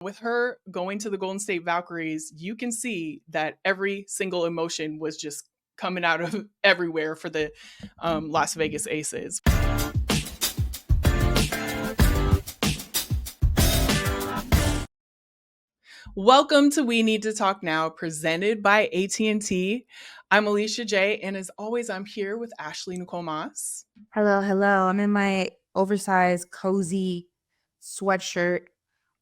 With her going to the Golden State Valkyries, you can see that every single emotion was just coming out of everywhere for the Las Vegas Aces. Welcome to We Need to Talk Now, presented by AT&T. I'm Alicia J, and as always, I'm here with Ashley Nicole Moss. Hello. I'm in my oversized, cozy sweatshirt.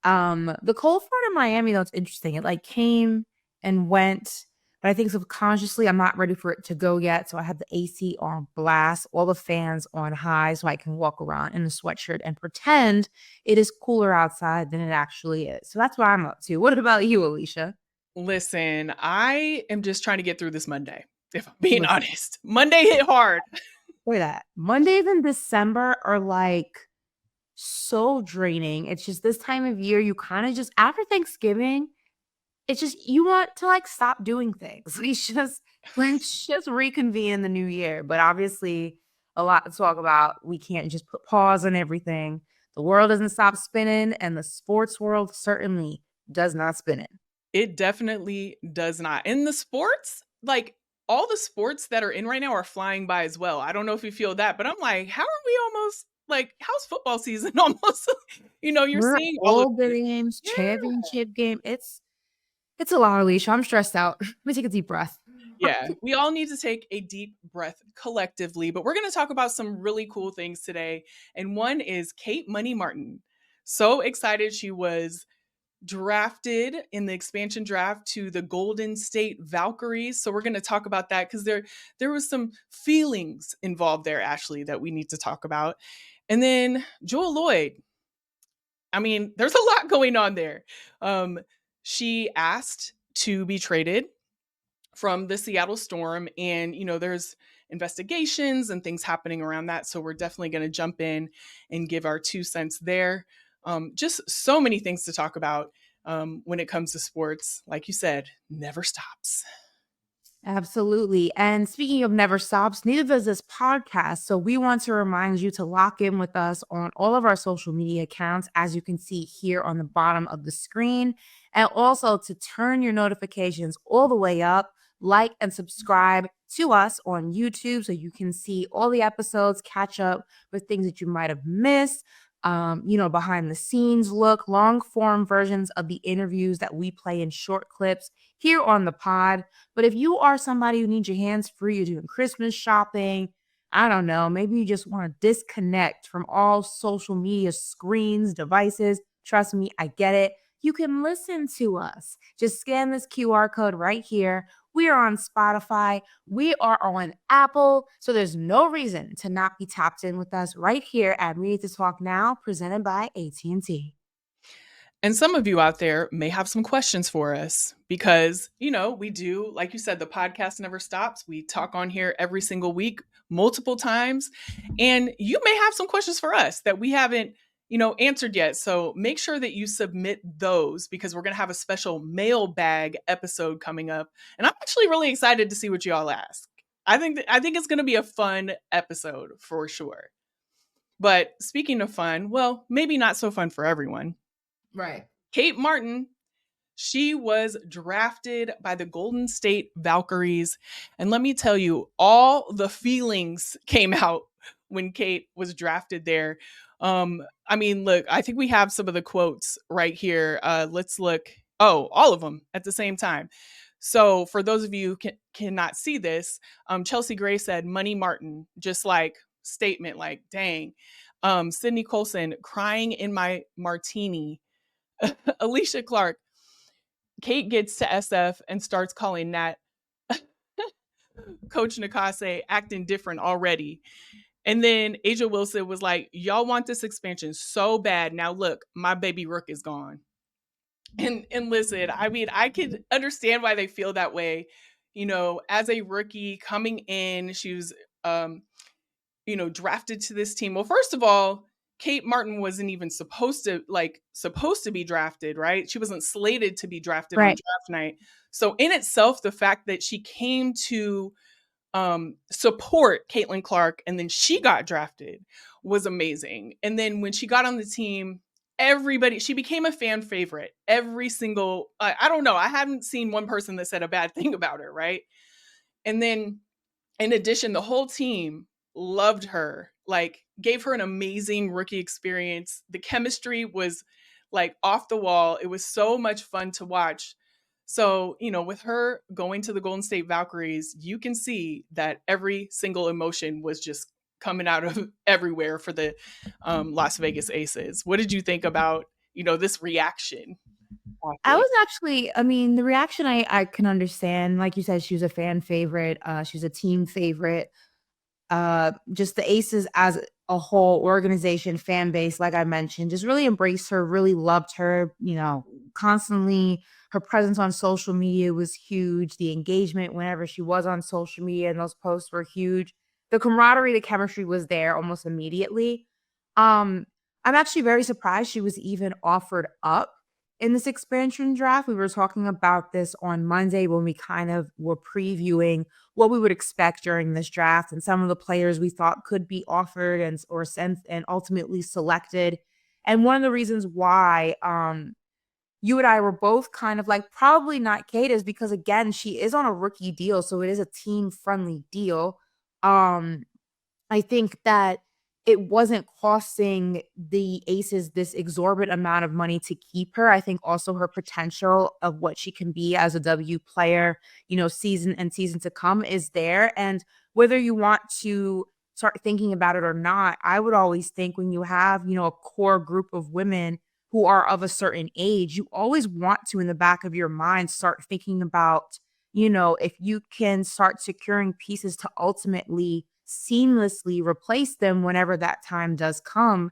The cold front in Miami, though, it's interesting. It came and went, but I think subconsciously I'm not ready for it to go yet. So I have the AC on blast, all the fans on high, so I can walk around in a sweatshirt and pretend it is cooler outside than it actually is. So that's what I'm up to. What about you, Alicia? Listen, I am just trying to get through this Monday, if I'm being honest. Monday hit hard. Look at that. Mondays in December are so draining. It's just this time of year, you kind of just, after Thanksgiving, it's just, you want to stop doing things. Let's just reconvene in the new year. But obviously, a lot to talk about. We can't just put pause on everything. The world doesn't stop spinning, and the sports world certainly does not spin it. It definitely does not. In the sports, all the sports that are in right now are flying by as well. I don't know if you feel that, but I'm like, how are we almost how's football season almost? You're seeing all of the games, championship game. It's a lot, Alicia. I'm stressed out. Let me take a deep breath. Yeah, we all need to take a deep breath collectively, but we're going to talk about some really cool things today. And one is Kate Money Martin. So excited she was drafted in the expansion draft to the Golden State Valkyries. So we're going to talk about that because there was some feelings involved there, Ashley, that we need to talk about. And then Jewell Loyd. I mean, there's a lot going on there. She asked to be traded from the Seattle Storm, and there's investigations and things happening around that. So we're definitely going to jump in and give our 2 cents there. Just so many things to talk about when it comes to sports. Like you said, never stops. Absolutely. And speaking of never stops, neither does this podcast. So we want to remind you to lock in with us on all of our social media accounts, as you can see here on the bottom of the screen, and also to turn your notifications all the way up, like and subscribe to us on YouTube so you can see all the episodes, catch up with things that you might have missed. Behind the scenes look, long form versions of the interviews that we play in short clips here on the pod. But if you are somebody who needs your hands free, you're doing Christmas shopping, I don't know, maybe you just want to disconnect from all social media screens, devices, trust me, I get it. You can listen to us. Just scan this QR code right here. We are on Spotify. We are on Apple. So there's no reason to not be tapped in with us right here at We Need to Talk Now, presented by AT&T. And some of you out there may have some questions for us because, we do, like you said, the podcast never stops. We talk on here every single week, multiple times. And you may have some questions for us that we haven't answered yet. So make sure that you submit those because we're going to have a special mailbag episode coming up. And I'm actually really excited to see what you all ask. I think it's going to be a fun episode for sure. But speaking of fun, well, maybe not so fun for everyone. Right. Kate Martin, she was drafted by the Golden State Valkyries. And let me tell you, all the feelings came out when Kate was drafted there. Look, I think we have some of the quotes right here. Let's look. Oh, all of them at the same time. So for those of you who cannot see this, Chelsea Gray said, Money Martin, just statement, dang. Sydney Colson, crying in my martini. Alicia Clark, Kate gets to SF and starts calling Nat Coach Nakase acting different already. And then Asia Wilson was like, y'all want this expansion so bad. Now look, my baby Rook is gone. And listen, I could understand why they feel that way. As a rookie coming in, she was, drafted to this team. Well, first of all, Kate Martin wasn't even supposed to be drafted, right? She wasn't slated to be drafted on draft night. So in itself, the fact that she came to support Caitlin Clark and then she got drafted was amazing. And then when she got on the team, everybody, she became a fan favorite. Every single, I don't know, I haven't seen one person that said a bad thing about her, right? And then in addition, the whole team loved her, like gave her an amazing rookie experience. The chemistry was like off the wall. It was so much fun to watch. So, with her going to the Golden State Valkyries, you can see that every single emotion was just coming out of everywhere for the Las Vegas Aces. What did you think about, this reaction I after? was actually, I mean, the reaction I can understand. Like you said, she was a fan favorite. She was a team favorite. Just the Aces as a whole organization, fan base, like I mentioned, just really embraced her, really loved her, constantly. Her presence on social media was huge. The engagement whenever she was on social media and those posts were huge. The camaraderie, the chemistry was there almost immediately. Um, I'm actually very surprised she was even offered up in this expansion draft. We were talking about this on Monday when we kind of were previewing what we would expect during this draft and some of the players we thought could be offered and or sent and ultimately selected. And one of the reasons why you and I were both kind of like probably not Kate is because again, she is on a rookie deal, so it is a team friendly deal. Um I think that it wasn't costing the Aces this exorbitant amount of money to keep her. I think also her potential of what she can be as a W player, season and season to come is there. And whether you want to start thinking about it or not, I would always think when you have, a core group of women who are of a certain age, you always want to, in the back of your mind, start thinking about, if you can start securing pieces to ultimately seamlessly replace them whenever that time does come.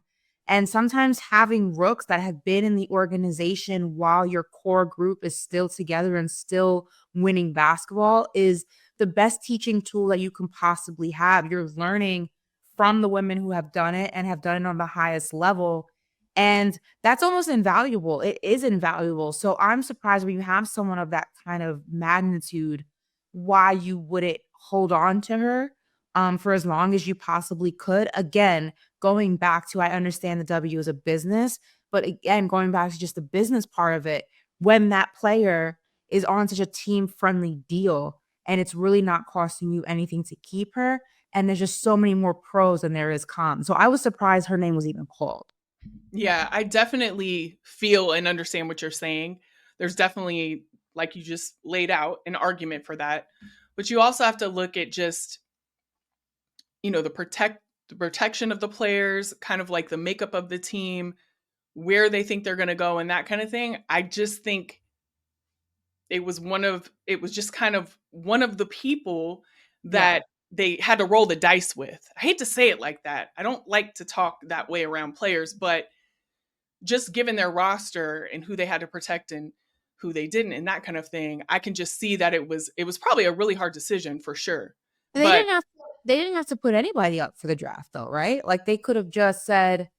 And sometimes having rooks that have been in the organization while your core group is still together and still winning basketball is the best teaching tool that you can possibly have. You're learning from the women who have done it and have done it on the highest level. And that's almost invaluable. It is invaluable. So I'm surprised when you have someone of that kind of magnitude, why you wouldn't hold on to her for as long as you possibly could. Again, going back to I understand the W is a business, but again, going back to just the business part of it, when that player is on such a team friendly deal and it's really not costing you anything to keep her, and there's just so many more pros than there is cons. So I was surprised her name was even called. Yeah, I definitely feel and understand what you're saying. There's definitely, like you just laid out, an argument for that. But you also have to look at just, the protection of the players, kind of like the makeup of the team, where they think they're going to go and that kind of thing. I just think it was just kind of one of the people Yeah. that they had to roll the dice with. I hate to say it like that. I don't like to talk that way around players, but just given their roster and who they had to protect and who they didn't and that kind of thing, I can just see that it was probably a really hard decision for sure. They But didn't have to they didn't have to put anybody up for the draft though, right? Like they could have just said,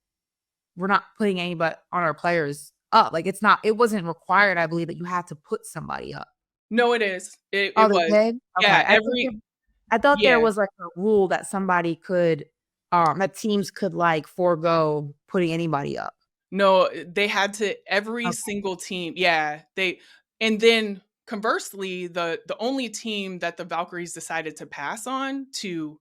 we're not putting anybody on our players up. Like it wasn't required, I believe, that you had to put somebody up. no, it is. It Oh, they was. did? Okay. Yeah, every I thought there yeah. was like a rule that somebody could that teams could like forego putting anybody up. No, they had to every Okay. single team. Yeah, they and then conversely, the only team that the Valkyries decided to pass on to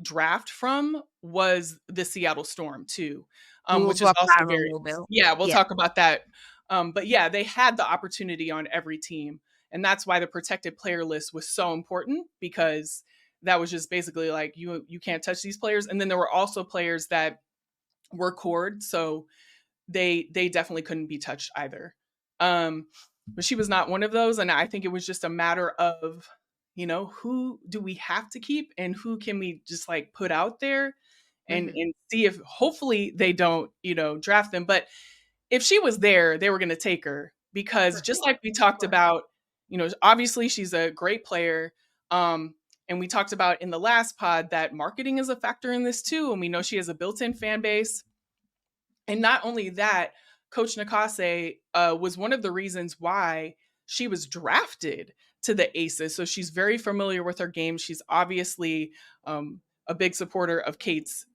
draft from was the Seattle Storm too, We will which is talk also about it in a very little bit. yeah, we'll Yeah. talk about that. But yeah, they had the opportunity on every team, and that's why the protected player list was so important because that was just basically like you can't touch these players, and then there were also players that were cored, so they definitely couldn't be touched either. Um, but she was not one of those, and I think it was just a matter of, who do we have to keep and who can we just like put out there Mhm. and see if hopefully they don't, draft them. But if she was there, they were going to take her because For just sure. like we talked about, obviously she's a great player. And we talked about in the last pod that marketing is a factor in this too. And we know she has a built in fan base. And not only that, Coach Nakase was one of the reasons why she was drafted to the Aces. So she's very familiar with her game. She's obviously a big supporter of Kate's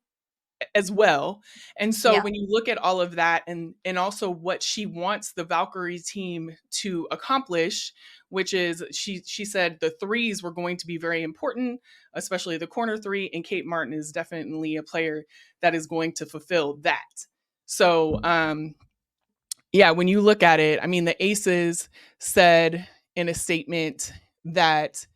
as well. And so Yeah. when you look at all of that, and also what she wants the Valkyrie team to accomplish, which is she said the threes were going to be very important, especially the corner three, and Kate Martin is definitely a player that is going to fulfill that. So yeah, when you look at it, I mean, the Aces said in a statement that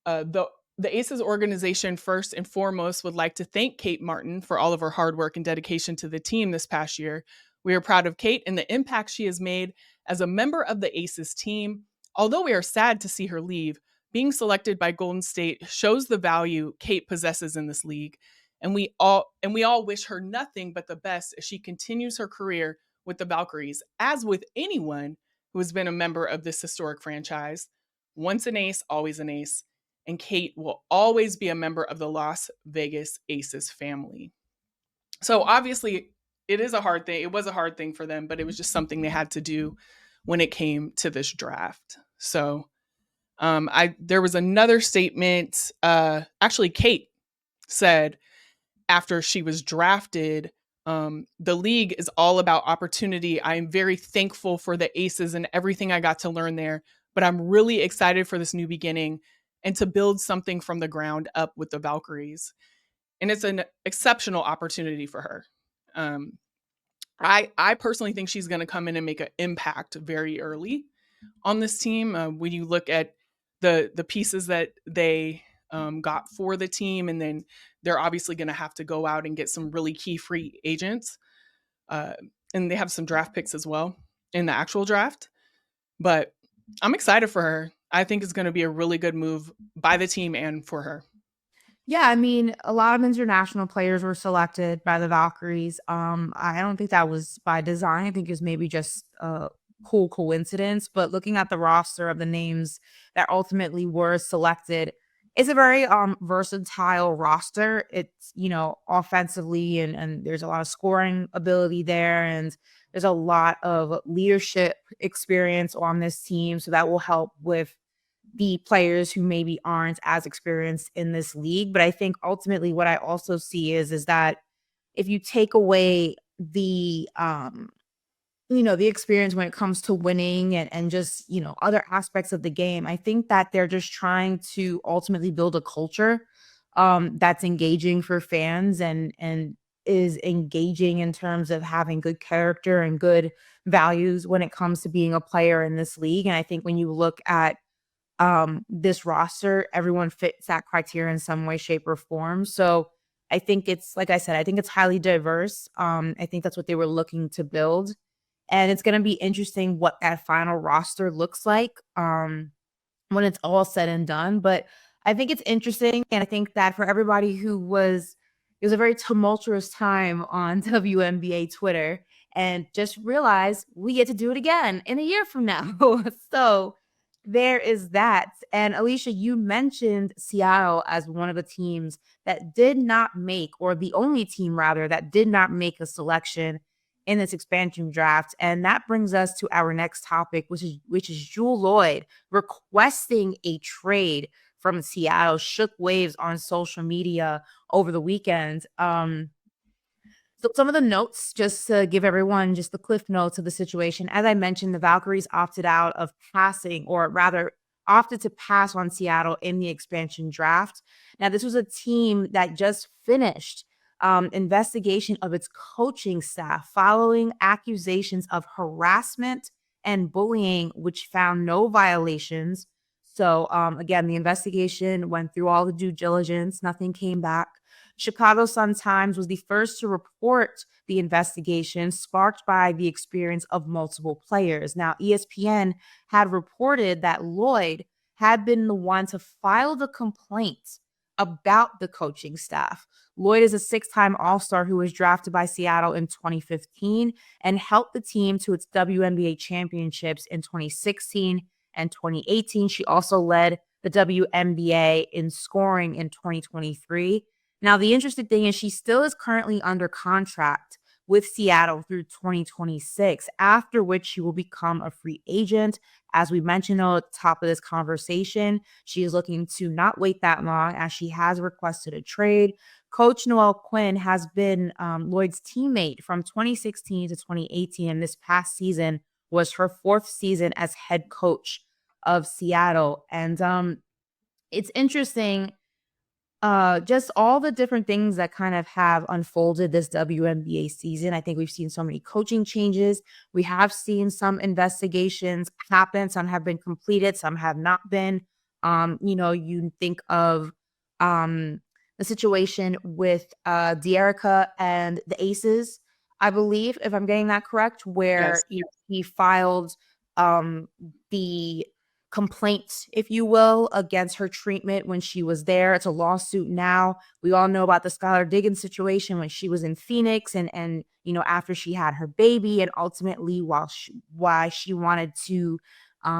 uh, the the ACES organization, first and foremost, would like to thank Kate Martin for all of her hard work and dedication to the team this past year. We are proud of Kate and the impact she has made as a member of the ACES team. Although we are sad to see her leave, being selected by Golden State shows the value Kate possesses in this league, and we all wish her nothing but the best as she continues her career with the Valkyries, as with anyone who has been a member of this historic franchise. Once an ace, always an ace, and Kate will always be a member of the Las Vegas Aces family. So obviously, it is a hard thing. It was a hard thing for them, but it was just something they had to do when it came to this draft. So I there was another statement. Actually, Kate said after she was drafted, the league is all about opportunity. I am very thankful for the Aces and everything I got to learn there, but I'm really excited for this new beginning and to build something from the ground up with the Valkyries. And it's an exceptional opportunity for her. Um, I personally think she's going to come in and make an impact very early on this team. When you look at the pieces that they got for the team, and then they're obviously going to have to go out and get some really key free agents, uh, and they have some draft picks as well in the actual draft. But I'm excited for her. I think it's going to be a really good move by the team and for her. Yeah, I mean, a lot of international players were selected by the Valkyries. I don't think that was by design. I think it was maybe just a cool coincidence. But looking at the roster of the names that ultimately were selected, it's a very versatile roster. It's, offensively, and there's a lot of scoring ability there, and there's a lot of leadership experience on this team. So that will help with the players who maybe aren't as experienced in this league. But I think ultimately what I also see is that if you take away the experience when it comes to winning and just, other aspects of the game, I think that they're just trying to ultimately build a culture that's engaging for fans and is engaging in terms of having good character and good values when it comes to being a player in this league. And I think when you look at this roster, everyone fits that criteria in some way, shape, or form. So I think it's, like I said, I think it's highly diverse. I think that's what they were looking to build. And it's going to be interesting what that final roster looks like when it's all said and done. But I think it's interesting. And I think that for everybody it was a very tumultuous time on WNBA Twitter. And just realize we get to do it again in a year from now. So there is that. And Alicia, you mentioned Seattle as one of the teams that did not make, or the only team rather, that did not make a selection in this expansion draft. And that brings us to our next topic, which is Jewell Loyd requesting a trade from Seattle. Shook waves on social media over the weekend. So some of the notes, just to give everyone just the cliff notes of the situation. As I mentioned, the Valkyries opted out of passing, or rather opted to pass on Seattle in the expansion draft. Now, this was a team that just finished investigation of its coaching staff following accusations of harassment and bullying, which found no violations. So again, the investigation went through all the due diligence. Nothing came back. Chicago Sun-Times was the first to report the investigation, sparked by the experience of multiple players. Now, ESPN had reported that Loyd had been the one to file the complaint about the coaching staff. Loyd is a six-time All-Star who was drafted by Seattle in 2015 and helped the team to its WNBA championships in 2016 and 2018. She also led the WNBA in scoring in 2023. Now, the interesting thing is she still is currently under contract with Seattle through 2026, after which she will become a free agent. As we mentioned at the top of this conversation, she is looking to not wait that long as she has requested a trade. Coach Noelle Quinn has been Loyd's teammate from 2016 to 2018, and this past season was her fourth season as head coach of Seattle. And it's interesting, just all the different things that kind of have unfolded this WNBA season. I think we've seen so many coaching changes. We have seen some investigations happen. Some have been completed, some have not been. You think of the situation with De'Erica and the Aces, I believe, if I'm getting that correct, where Yes. he filed the complaint, if you will, against her treatment when she was there. It's a lawsuit now. We all know about the Skylar Diggins situation when she was in Phoenix and after she had her baby, and ultimately why she wanted to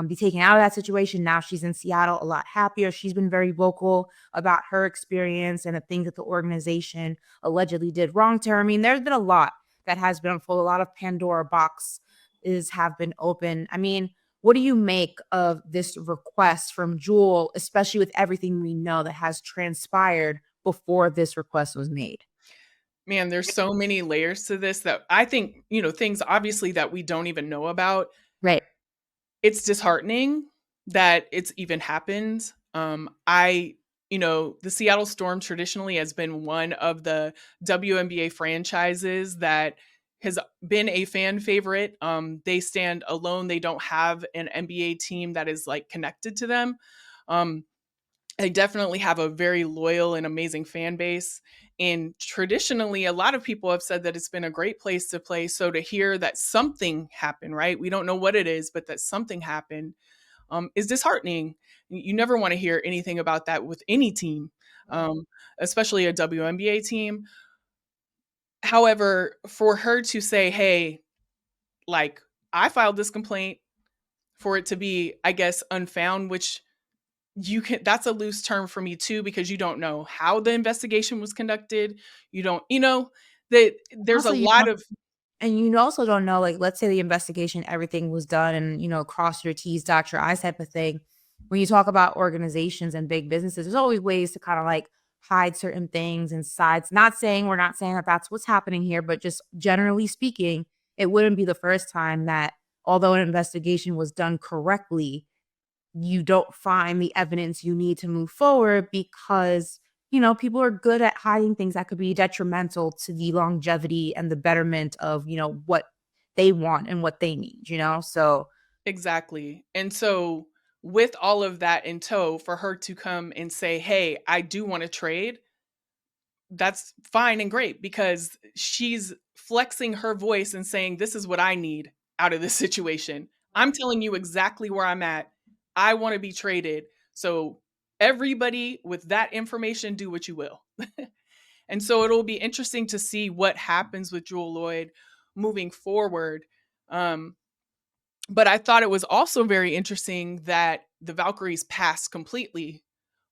be taken out of that situation. Now she's in Seattle a lot happier. She's been very vocal about her experience and the things that the organization allegedly did wrong to her. I mean, there's been a lot that has been unfolded. A lot of Pandora boxes have been open. I mean, what do you make of this request from Jewell, especially with everything we know that has transpired before this request was made? Man, there's so many layers to this that I think, things obviously that we don't even know about. Right. It's disheartening that it's even happened. The Seattle Storm traditionally has been one of the WNBA franchises that has been a fan favorite. They stand alone. They don't have an NBA team that is like connected to them. Um, they definitely have a very loyal and amazing fan base. And traditionally, a lot of people have said that it's been a great place to play. So to hear that something happened, right? We don't know what it is, but that something happened is disheartening. You never want to hear anything about that with any team, especially a WNBA team. However, for her to say, hey, like, I filed this complaint, for it to be, I guess, unfound, which that's a loose term for me too, because you don't know how the investigation was conducted. You don't, that there's a Also, lot of and you also don't know, like, let's say the investigation, everything was done and, cross your T's, dot your I's type of thing. When you talk about organizations and big businesses, there's always ways to kind of like hide certain things and sides. We're not saying that that's what's happening here, but just generally speaking, it wouldn't be the first time that, although an investigation was done correctly, you don't find the evidence you need to move forward because, people are good at hiding things that could be detrimental to the longevity and the betterment of, what they want and what they need. So, exactly. And so, with all of that in tow, for her to come and say, hey, I do want to trade, that's fine and great because she's flexing her voice and saying, this is what I need out of this situation. I'm telling you exactly where I'm at. I want to be traded. So, everybody with that information, do what you will. And so it'll be interesting to see what happens with Jewell Loyd moving forward. Um, but I thought it was also very interesting that the Valkyries passed completely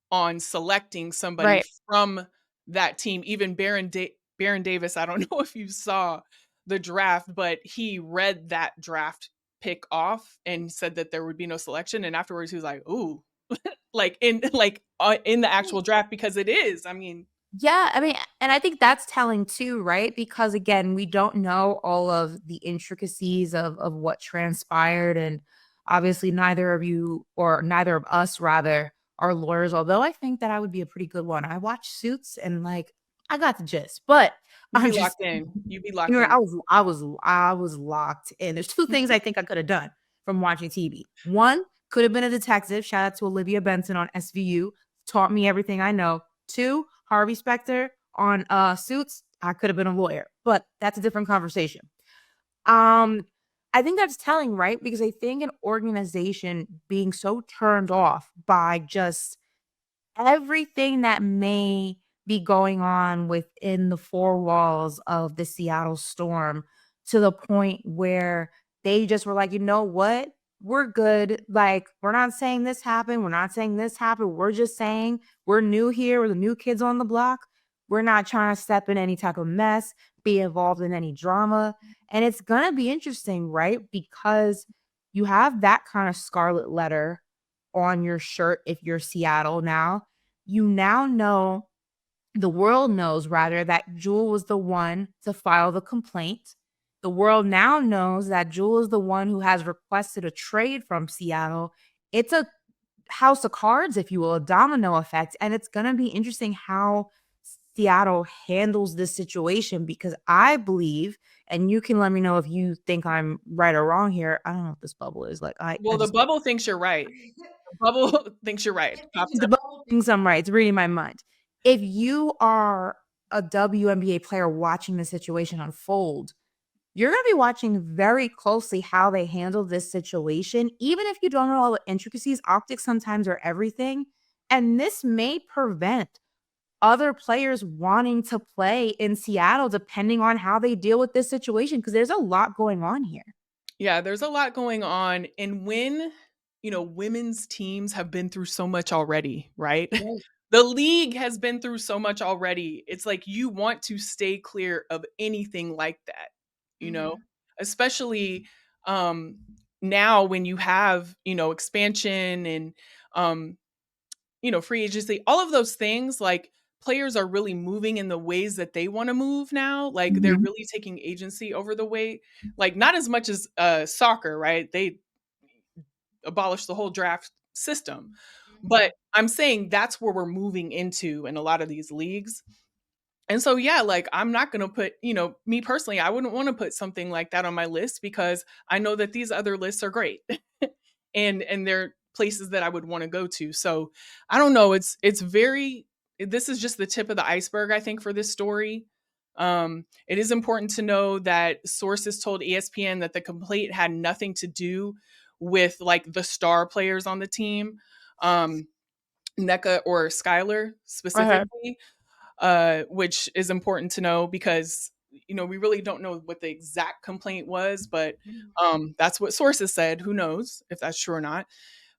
on selecting somebody right. from that team. Even Baron Davis, I don't know if you saw the draft, but he read that draft pick off and said that there would be no selection. And afterwards, he was like, "Ooh," in the actual draft because it is. I mean, Yeah, I mean, and I think that's telling too, right? Because again, we don't know all of the intricacies of what transpired, and obviously neither of you, or neither of us rather, are lawyers, although I think that I would be a pretty good one. I watch Suits and like I got the gist, but you I'm be just locked in. You be you locked know, in. I was locked in. There's two things I think I could have done from watching TV. One, could have been a detective. Shout out to Olivia Benson on SVU. Taught me everything I know. Two, Harvey Specter on Suits. I could have been a lawyer, but that's a different conversation. Um, I think that's telling, right? Because I think an organization being so turned off by just everything that may be going on within the four walls of the Seattle Storm, to the point where they just were like, you know what? We're good. Like, we're not saying this happened. We're not saying this happened. We're just saying we're new here. We're the new kids on the block. We're not trying to step in any type of mess. be involved in any drama. And it's going to be interesting, right? Because you have that kind of scarlet letter on your shirt if you're Seattle now. You now know, the world knows rather, that Jewell was the one to file the complaint. The world now knows that Jewell is the one who has requested a trade from Seattle. It's a house of cards, if you will, a domino effect. And it's going to be interesting how Seattle handles this situation, because I believe, and you can let me know if you think I'm right or wrong here. I don't know what this bubble is like. Well, the bubble thinks you're right. The bubble thinks you're right. The bubble thinks I'm right. It's reading my mind. If you are a WNBA player watching the situation unfold, you're going to be watching very closely how they handle this situation, even if you don't know all the intricacies. Optics sometimes are everything. And this may prevent other players wanting to play in Seattle, depending on how they deal with this situation, because there's a lot going on here. Yeah, there's a lot going on. And when, women's teams have been through so much already, right? The league has been through so much already. It's like you want to stay clear of anything like that, especially now when you have, expansion and, free agency, all of those things. Like, players are really moving in the ways that they want to move now. Like, they're really taking agency over the way, like, not as much as soccer, right? They abolished the whole draft system. But I'm saying that's where we're moving into in a lot of these leagues. And so, yeah, like, I'm not going to put, me personally, I wouldn't want to put something like that on my list, because I know that these other lists are great and they're places that I would want to go to. So I don't know. This is just the tip of the iceberg, I think, for this story. It is important to know that sources told ESPN that the complaint had nothing to do with, like, the star players on the team, NECA or Skylar specifically, which is important to know, because we really don't know what the exact complaint was, but that's what sources said. Who knows if that's true or not?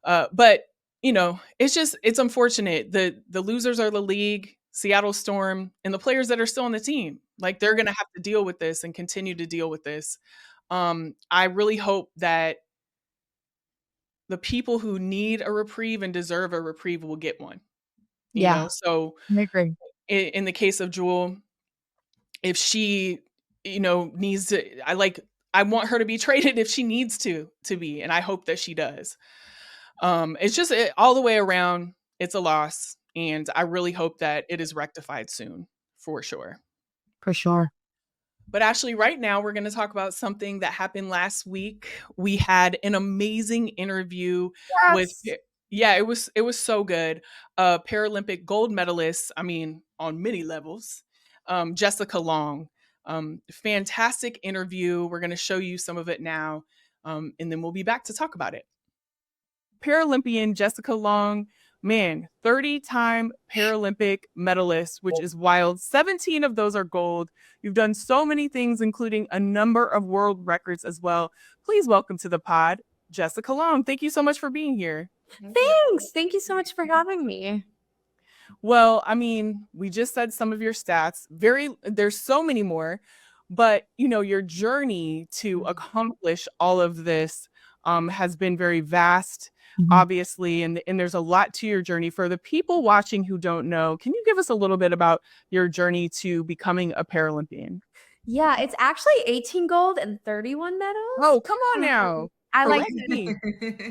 But it's unfortunate. The losers are the league, Seattle Storm, and the players that are still on the team. Like, they're going to have to deal with this and continue to deal with this. I really hope that the people who need a reprieve and deserve a reprieve will get one. So I agree. In the case of Jewell, if she, needs to, I want her to be traded if she needs to be, and I hope that she does. It's just all the way around, it's a loss, and I really hope that it is rectified soon, for sure. For sure. But actually, right now, we're going to talk about something that happened last week. We had an amazing interview with, it was so good. Paralympic gold medalist, on many levels, Jessica Long. Fantastic interview. We're going to show you some of it now, and then we'll be back to talk about it. Paralympian Jessica Long, man, 30-time Paralympic medalist, which is wild. 17 of those are gold. You've done so many things, including a number of world records as well. Please welcome to the pod, Jessica Long. Thank you so much for being here. Thanks. Thank you so much for having me. Well, we just said some of your stats. There's so many more, but your journey to accomplish all of this has been very vast, obviously, and there's a lot to your journey. For the people watching who don't know, can you give us a little bit about your journey to becoming a Paralympian? Yeah, it's actually 18 gold and 31 medals. Oh, come on now. I like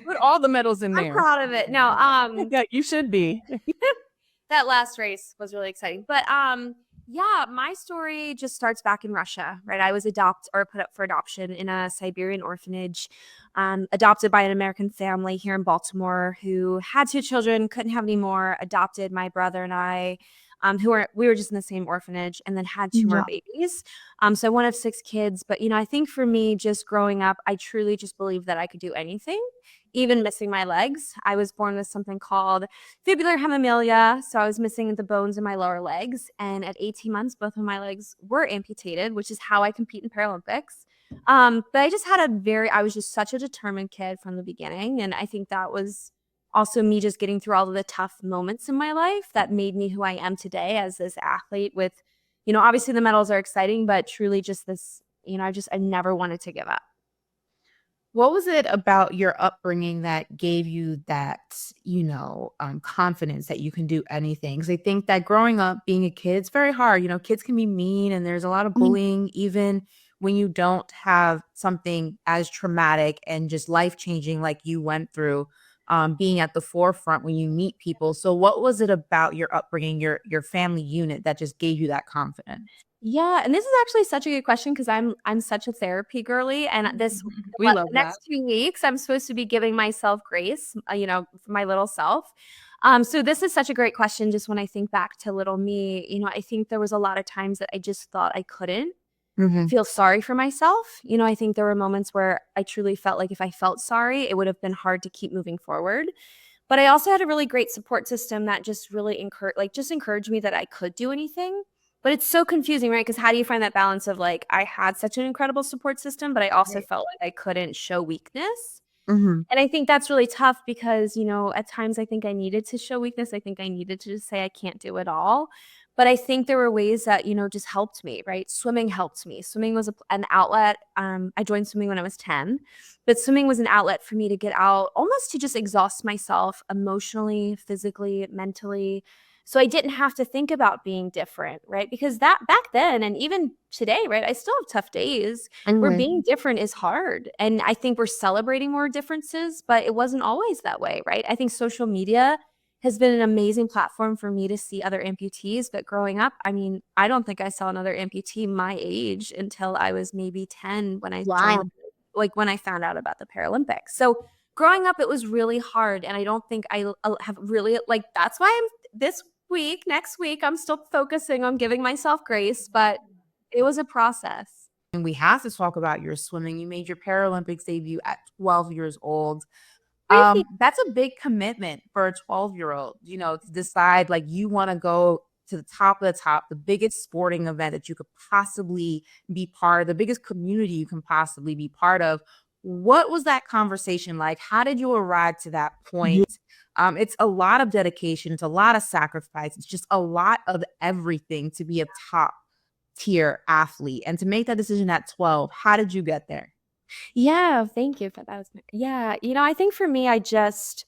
put all the medals in there. I'm proud of it. No, yeah, you should be. That last race was really exciting. But yeah, my story just starts back in Russia, right? I was put up for adoption in a Siberian orphanage, adopted by an American family here in Baltimore who had 2 children, couldn't have any more, adopted my brother and I, we were just in the same orphanage, and then had 2 more babies. So one of 6 kids. But, I think for me, just growing up, I truly just believed that I could do anything, even missing my legs. I was born with something called fibular hemimelia. So I was missing the bones in my lower legs. And at 18 months, both of my legs were amputated, which is how I compete in Paralympics. But I was just such a determined kid from the beginning. And I think that was also me just getting through all of the tough moments in my life that made me who I am today as this athlete with obviously the medals are exciting, but truly just this, I never wanted to give up. What was it about your upbringing that gave you that, confidence that you can do anything? Because I think that growing up, being a kid, it's very hard. Kids can be mean and there's a lot of bullying, even when you don't have something as traumatic and just life-changing like you went through, being at the forefront when you meet people. So what was it about your upbringing, your family unit that just gave you that confidence? Yeah, and this is actually such a good question because I'm such a therapy girly, and We love that. next 2 weeks I'm supposed to be giving myself grace, for my little self. So this is such a great question. Just when I think back to little me, I think there was a lot of times that I just thought I couldn't feel sorry for myself. I think there were moments where I truly felt like if I felt sorry, it would have been hard to keep moving forward. But I also had a really great support system that just really encouraged me that I could do anything. But it's so confusing, right? Because how do you find that balance of like, I had such an incredible support system, but I also felt like I couldn't show weakness. And I think that's really tough because, at times I think I needed to show weakness. I think I needed to just say I can't do it all. But I think there were ways that, just helped me, right? Swimming helped me. Swimming was an outlet. I joined swimming when I was 10, but swimming was an outlet for me to get out, almost to just exhaust myself emotionally, physically, mentally. So I didn't have to think about being different, right? Because that back then and even today, right, I still have tough days where being different is hard. And I think we're celebrating more differences, but it wasn't always that way, right? I think social media has been an amazing platform for me to see other amputees. But growing up, I don't think I saw another amputee my age until I was maybe 10 when I joined, when I found out about the Paralympics. So growing up, it was really hard. And I don't think I have really, that's why next week, I'm still focusing on giving myself grace, but it was a process. And we have to talk about your swimming. You made your Paralympics debut at 12 years old. That's a big commitment for a 12-year-old, to decide like you want to go to the top of the top, the biggest sporting event that you could possibly be part of, the biggest community you can possibly be part of. What was that conversation like? How did you arrive to that point? It's a lot of dedication. It's a lot of sacrifice. It's just a lot of everything to be a top tier athlete. And to make that decision at 12, how did you get there? Yeah, thank you for that. Yeah, I think for me, I just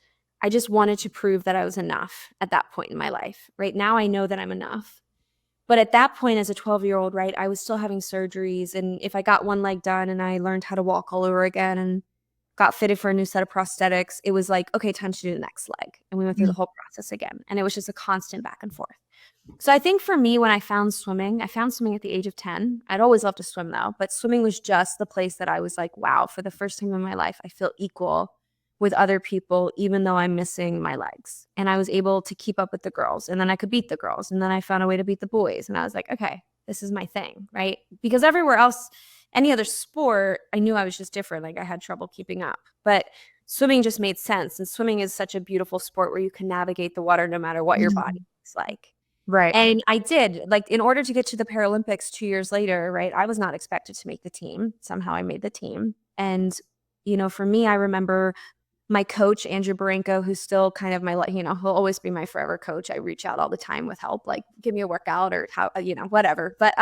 wanted to prove that I was enough at that point in my life. Right now, I know that I'm enough. But at that point, as a 12-year-old, right, I was still having surgeries. And if I got one leg done and I learned how to walk all over again and got fitted for a new set of prosthetics, it was like, okay, time to do the next leg. And we went through the whole process again. And it was just a constant back and forth. So I think for me, when I found swimming at the age of 10. I'd always loved to swim though, but swimming was just the place that I was like, wow, for the first time in my life, I feel equal with other people, even though I'm missing my legs. And I was able to keep up with the girls, and then I could beat the girls. And then I found a way to beat the boys. And I was like, okay, this is my thing, right? Because everywhere else, any other sport, I knew I was just different. Like I had trouble keeping up, but swimming just made sense. And swimming is such a beautiful sport where you can navigate the water no matter what your body looks like. Right. And I did, like, in order to get to the Paralympics 2 years later, right, I was not expected to make the team. Somehow I made the team. And, for me, I remember my coach, Andrew Barenko, who's still kind of my, he'll always be my forever coach. I reach out all the time with help, like give me a workout or how, whatever. But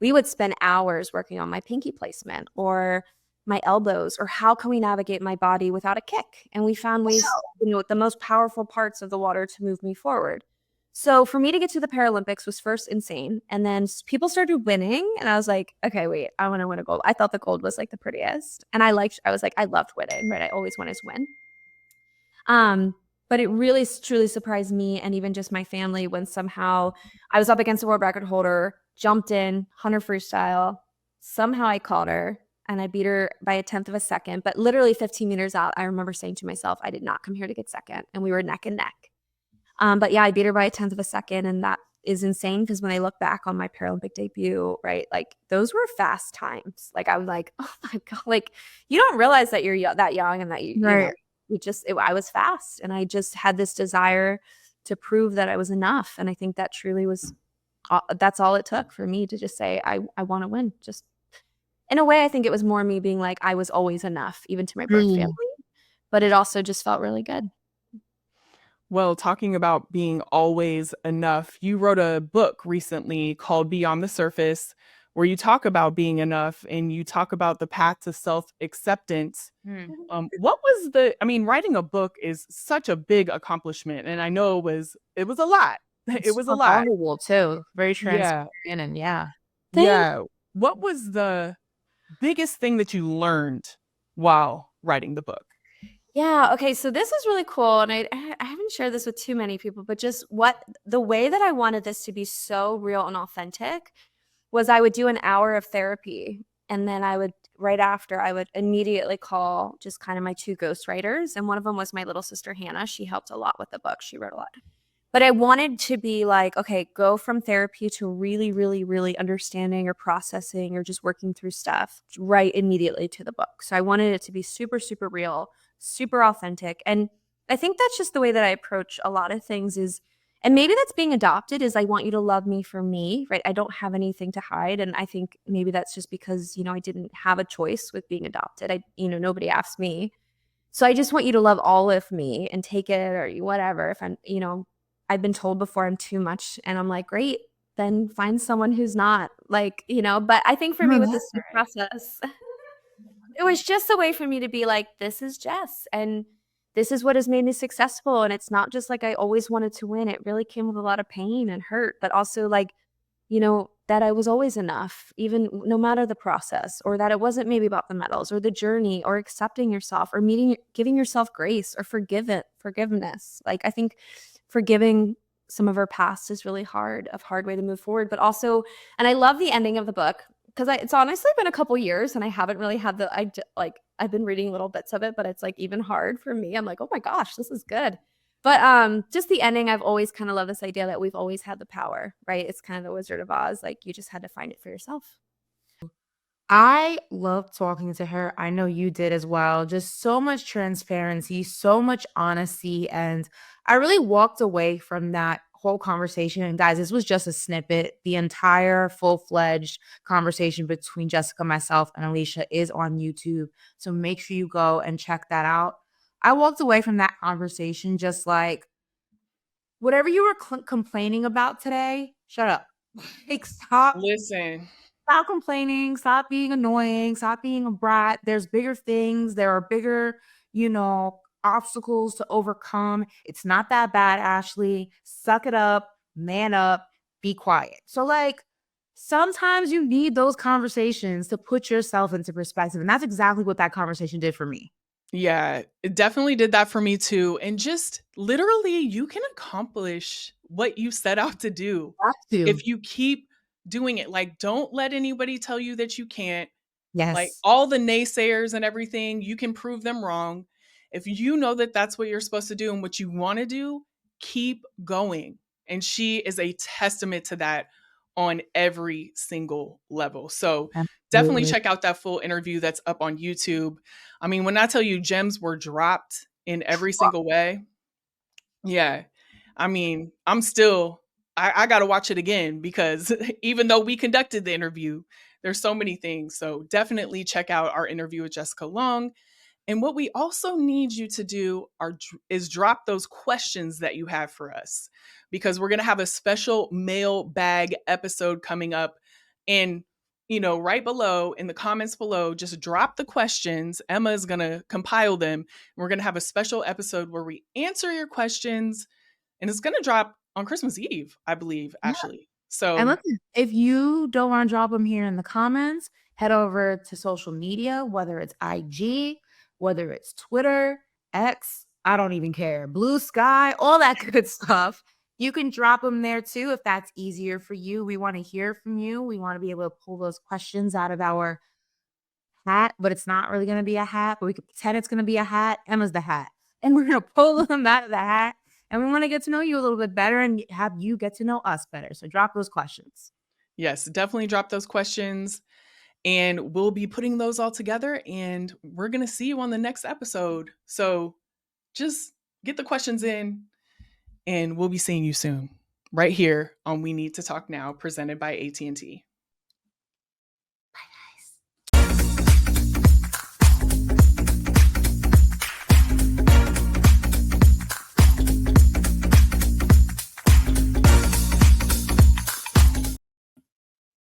we would spend hours working on my pinky placement or my elbows, or how can we navigate my body without a kick? And we found ways, the most powerful parts of the water to move me forward. So for me to get to the Paralympics was first insane. And then people started winning. And I was like, okay, wait, I want to win a gold. I thought the gold was like the prettiest. And I loved winning, right? I always wanted to win. But it really truly surprised me and even just my family when somehow I was up against a world record holder, jumped in, 100 freestyle. Somehow I caught her and I beat her by a 1/10 of a second. But literally 15 meters out, I remember saying to myself, I did not come here to get second. And we were neck and neck. But yeah, I beat her by a 1/10 of a second. And that is insane because when I look back on my Paralympic debut, right, like those were fast times. Like I'm like, oh my God, like you don't realize that you're that young and that I was fast. And I just had this desire to prove that I was enough. And I think that truly was, that's all it took for me to just say, I want to win. Just in a way, I think it was more me being like, I was always enough, even to my birth family. But it also just felt really good. Well, talking about being always enough, you wrote a book recently called Beyond the Surface, where you talk about being enough and you talk about the path to self acceptance. Hmm. What was I mean, writing a book is such a big accomplishment. And I know it was a lot. It It's was a super lot. vulnerable too, very Yeah. transparent, and yeah. Thank Yeah. What was the biggest thing that you learned while writing the book? Yeah, okay, so this is really cool, and I haven't shared this with too many people, but just what the way that I wanted this to be so real and authentic was I would do an hour of therapy, and then I would right after, I would immediately call just kind of my 2 ghostwriters, and one of them was my little sister, Hannah. She helped a lot with the book. She wrote a lot. But I wanted to be like, okay, go from therapy to really, really, really understanding or processing or just working through stuff right immediately to the book. So I wanted it to be super, super real, super authentic. And I think that's just the way that I approach a lot of things is, and maybe that's being adopted is I want you to love me for me, right? I don't have anything to hide. And I think maybe that's just because, I didn't have a choice with being adopted. Nobody asked me. So I just want you to love all of me and take it or whatever. If I've been told before I'm too much and I'm like, great, then find someone who's not but I think for No, me with that's this right. process, it was just a way for me to be like, this is Jess and this is what has made me successful. And it's not just like I always wanted to win. It really came with a lot of pain and hurt, but also like, that I was always enough, even no matter the process, or that it wasn't maybe about the medals or the journey or accepting yourself or giving yourself grace or forgiveness. Like I think forgiving some of our past is really a hard way to move forward, but also, and I love the ending of the book because it's honestly been a couple years and I haven't really had I've been reading little bits of it, but it's like even hard for me. I'm like, oh my gosh, this is good. But just the ending, I've always kind of loved this idea that we've always had the power, right? It's kind of the Wizard of Oz. Like you just had to find it for yourself. I love talking to her. I know you did as well. Just so much transparency, so much honesty. And I really walked away from that whole conversation. And guys, this was just a snippet. The entire full-fledged conversation between Jessica, myself, and Alicia is on YouTube. So make sure you go and check that out. I walked away from that conversation just like, whatever you were complaining about today, shut up. Like, Listen, stop complaining, stop being annoying, stop being a brat. There's bigger things. There are bigger, obstacles to overcome. It's not that bad, Ashley. Suck it up, man up, be quiet. So, like, sometimes you need those conversations to put yourself into perspective. And that's exactly what that conversation did for me. yeah, it definitely did that for me too. And just literally, you can accomplish what you set out to do Have to. if you keep doing it. Like, don't let anybody tell you that you can't. Like, Yes. all the naysayers and everything, you can prove them wrong. If you know that that's what you're supposed to do and what you want to do, keep going. And she is a testament to that on every single level. So definitely Absolutely. check out that full interview that's up on YouTube. I mean, when I tell you gems were dropped in every single way, yeah. I mean, I got to watch it again because even though we conducted the interview, there's so many things. So definitely check out our interview with Jessica Long. And what we also need you to do is drop those questions that you have for us because we're going to have a special mailbag episode coming up. And, right below in the comments below, just drop the questions. Emma is going to compile them. We're going to have a special episode where we answer your questions. And it's going to drop on Christmas Eve, I believe, Ashley. And So, listen, if you don't want to drop them here in the comments, head over to social media, whether it's IG, whether it's Twitter, X, I don't even care, Blue Sky, all that good stuff. You can drop them there too if that's easier for you. We want to hear from you. We want to be able to pull those questions out of our hat, but it's not really going to be a hat, but we could pretend it's going to be a hat. Emma's the hat. And we're going to pull them out of the hat. And we want to get to know you a little bit better and have you get to know us better. So drop those questions. yes, definitely drop those questions. And we'll be putting those all together and we're going to see you on the next episode. So just get the questions in and we'll be seeing you soon right here on We Need to Talk Now presented by AT&T.